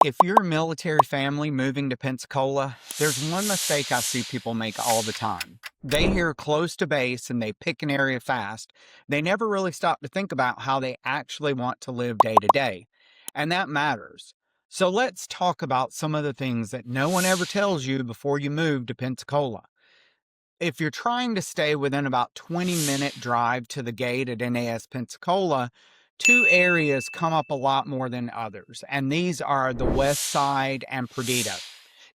If you're a military family moving to Pensacola, there's one mistake I see people make all the time. They hear close to base and they pick an area fast. They never really stop to think about how they actually want to live day to day. And that matters. So let's talk about some of the things that no one ever tells you before you move to Pensacola. If you're trying to stay within about 20-minute drive to the gate at NAS Pensacola, two areas come up a lot more than others, and these are the West Side and Perdido.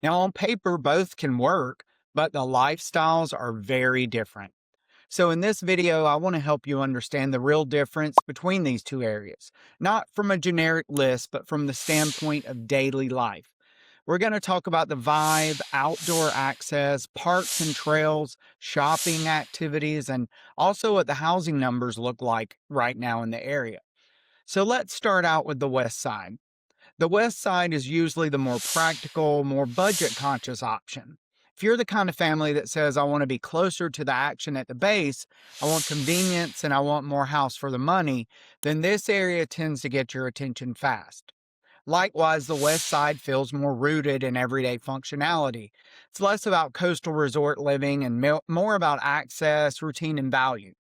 Now, on paper, both can work, but the lifestyles are very different. So in this video, I want to help you understand the real difference between these two areas, not from a generic list, but from the standpoint of daily life. We're going to talk about the vibe, outdoor access, parks and trails, shopping activities, and also what the housing numbers look like right now in the area. So let's start out with the West Side. The West Side is usually the more practical, more budget conscious option. If you're the kind of family that says, I want to be closer to the action at the base, I want convenience, and I want more house for the money, then this area tends to get your attention fast. Likewise, the West Side feels more rooted in everyday functionality. It's less about coastal resort living and more about access, routine, and value.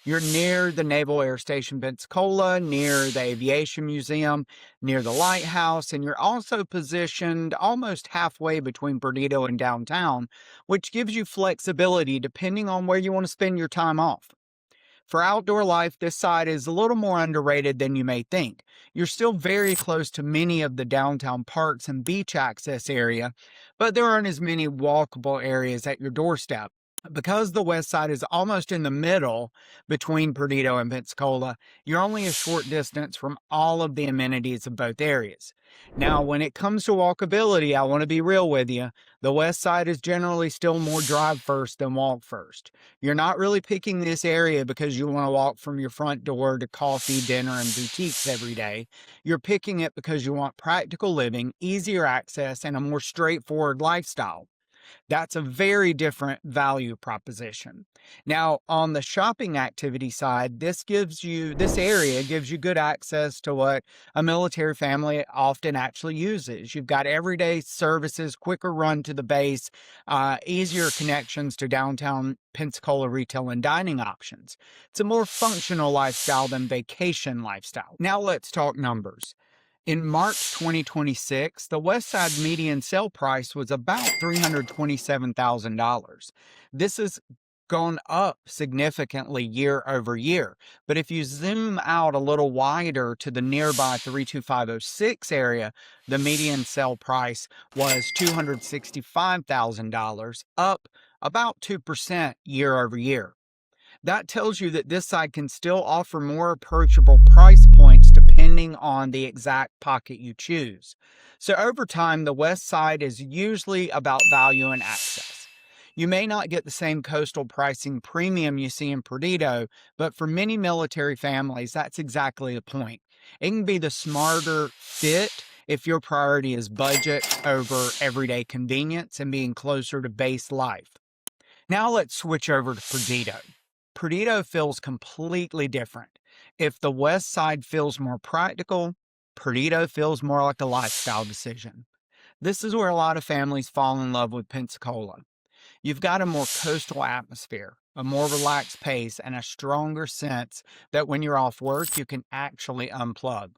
You're near the Naval Air Station Pensacola, near the Aviation Museum, near the lighthouse, and you're also positioned almost halfway between Perdido and downtown, which gives you flexibility depending on where you want to spend your time off. For outdoor life, this side is a little more underrated than you may think. You're still very close to many of the downtown parks and beach access area, but there aren't as many walkable areas at your doorstep. Because the west side is almost in the middle between Perdido and Pensacola, you're only a short distance from all of the amenities of both areas. Now, when it comes to walkability, I want to be real with you. The west side is generally still more drive first than walk first. You're not really picking this area because you want to walk from your front door to coffee, dinner, and boutiques every day. You're picking it because you want practical living, easier access, and a more straightforward lifestyle. That's a very different value proposition. Now, on the shopping activity side, this area gives you good access to what a military family often actually uses. You've got everyday services, quicker run to the base, easier connections to downtown Pensacola retail and dining options. It's a more functional lifestyle than vacation lifestyle. Now let's talk numbers. In March 2026, the West Side median sale price was about $327,000. This has gone up significantly year over year. But if you zoom out a little wider to the nearby 32506 area, the median sale price was $265,000, up about 2% year over year. That tells you that this side can still offer more approachable price points depending on the exact pocket you choose. So over time, the west side is usually about value and access. You may not get the same coastal pricing premium you see in Perdido, but for many military families, that's exactly the point. It can be the smarter fit if your priority is budget over everyday convenience and being closer to base life. Now let's switch over to Perdido. Perdido feels completely different. If the west side feels more practical, Perdido feels more like a lifestyle decision. This is where a lot of families fall in love with Pensacola. You've got a more coastal atmosphere, a more relaxed pace, and a stronger sense that when you're off work, you can actually unplug.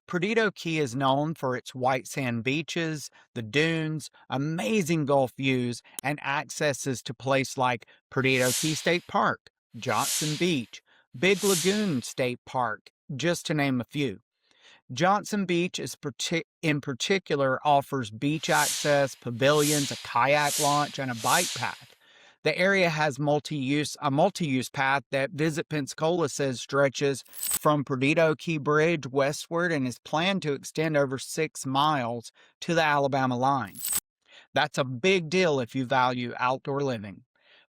Perdido Key is known for its white sand beaches, the dunes, amazing Gulf views, and accesses to places like Perdido Key State Park, Johnson Beach, Big Lagoon State Park, just to name a few. Johnson Beach in particular offers beach access, pavilions, a kayak launch, and a bike path. The area has a multi-use path that Visit Pensacola says stretches from Perdido Key Bridge westward and is planned to extend over 6 miles to the Alabama line. That's a big deal if you value outdoor living.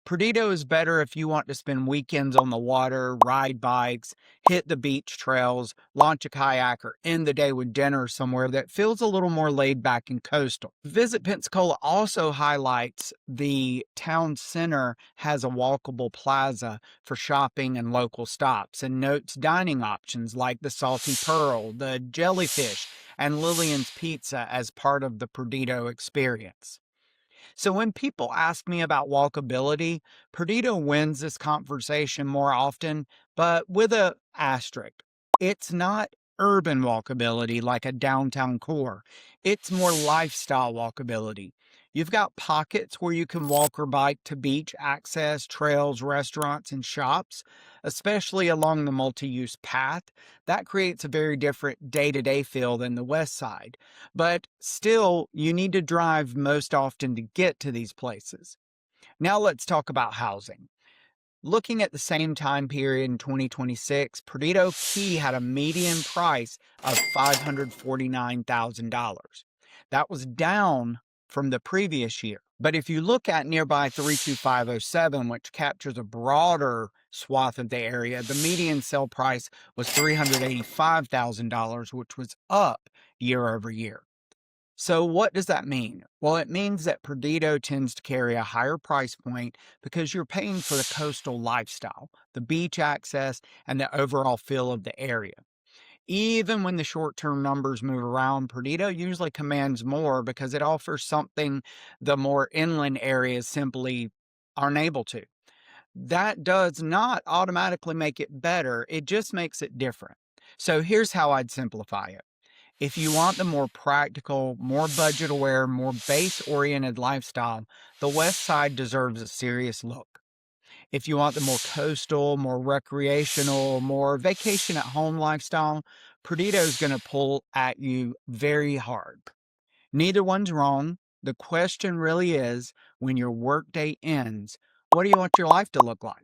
Perdido is better if you want to spend weekends on the water, ride bikes, hit the beach trails, launch a kayak, or end the day with dinner somewhere that feels a little more laid back and coastal. Visit Pensacola also highlights the town center has a walkable plaza for shopping and local stops, and notes dining options like the Salty Pearl, the Jellyfish, and Lillian's Pizza as part of the Perdido experience. So when people ask me about walkability, Perdido wins this conversation more often, but with a asterisk. It's not urban walkability like a downtown core. It's more lifestyle walkability. You've got pockets where you can walk or bike to beach access, trails, restaurants, and shops, especially along the multi-use path. That creates a very different day-to-day feel than the west side. But still, you need to drive most often to get to these places. Now let's talk about housing. Looking at the same time period in 2026, Perdido Key had a median price of $549,000. That was down from the previous year. But if you look at nearby 32507, which captures a broader swath of the area, the median sale price was $385,000, which was up year over year. So what does that mean? Well, it means that Perdido tends to carry a higher price point because you're paying for the coastal lifestyle, the beach access, and the overall feel of the area. Even when the short-term numbers move around, Perdido usually commands more because it offers something the more inland areas simply aren't able to. That does not automatically make it better, it just makes it different. So here's how I'd simplify it. If you want the more practical, more budget aware, more base oriented lifestyle, the West Side deserves a serious look. If you want the more coastal, more recreational, more vacation at home lifestyle, Perdido's going to pull at you very hard. Neither one's wrong. The question really is, when your workday ends, what do you want your life to look like?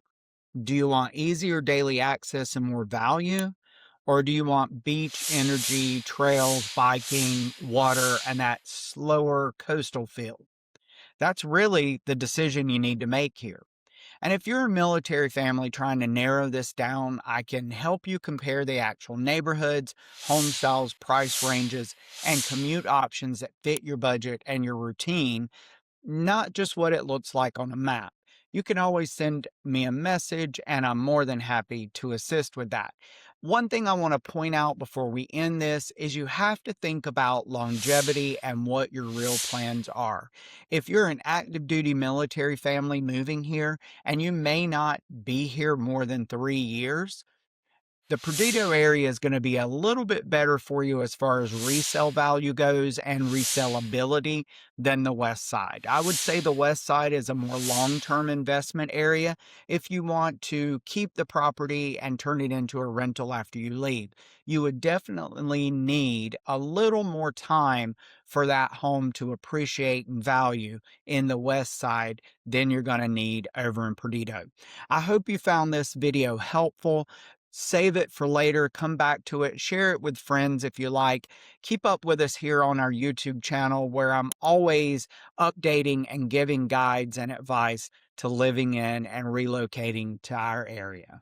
Do you want easier daily access and more value? Or do you want beach energy, trails, biking, water, and that slower coastal feel? That's really the decision you need to make here. And if you're a military family trying to narrow this down, I can help you compare the actual neighborhoods, home styles, price ranges, and commute options that fit your budget and your routine, not just what it looks like on a map. You can always send me a message, and I'm more than happy to assist with that. One thing I want to point out before we end this is you have to think about longevity and what your real plans are. If you're an active duty military family moving here and you may not be here more than 3 years, the Perdido area is going to be a little bit better for you as far as resale value goes and resellability than the West Side. I would say the West Side is a more long-term investment area if you want to keep the property and turn it into a rental after you leave. You would definitely need a little more time for that home to appreciate and value in the West Side than you're going to need over in Perdido. I hope you found this video helpful. Save it for later, come back to it, share it with friends if you like. Keep up with us here on our YouTube channel where I'm always updating and giving guides and advice to living in and relocating to our area.